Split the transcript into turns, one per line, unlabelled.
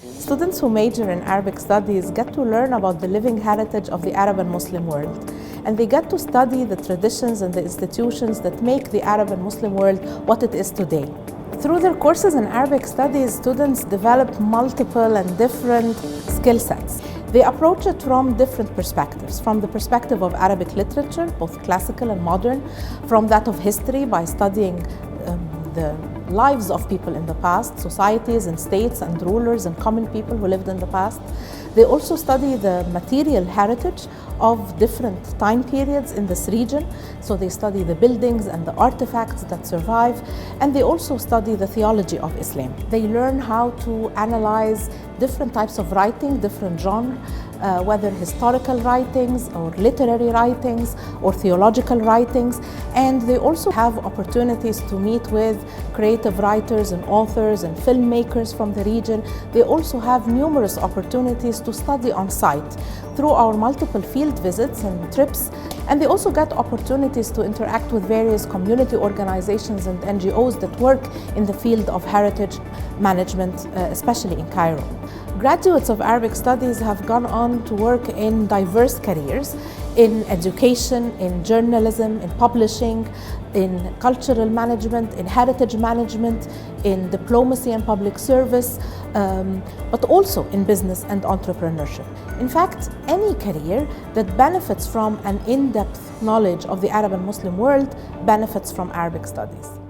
Students who major in Arabic studies get to learn about the living heritage of the Arab and Muslim world. And they get to study the traditions and the institutions that make the Arab and Muslim world what it is today. Through their courses in Arabic studies, students develop multiple and different skill sets. They approach it from different perspectives, from the perspective of Arabic literature, both classical and modern, from that of history by studying the lives of people in the past, societies and states and rulers and common people who lived in the past. They also study the material heritage of different time periods in this region. So they study the buildings and the artifacts that survive, and they also study the theology of Islam. They learn how to analyze different types of writing, different genres, whether historical writings or literary writings or theological writings. And they also have opportunities to meet with creative writers and authors and filmmakers from the region. They also have numerous opportunities to study on site through our multiple field visits and trips. And they also get opportunities to interact with various community organizations and NGOs that work in the field of heritage management, especially in Cairo. Graduates of Arabic studies have gone on to work in diverse careers in education, in journalism, in publishing, in cultural management, in heritage management, in diplomacy and public service, but also in business and entrepreneurship. In fact, any career that benefits from an in-depth knowledge of the Arab and Muslim world benefits from Arabic studies.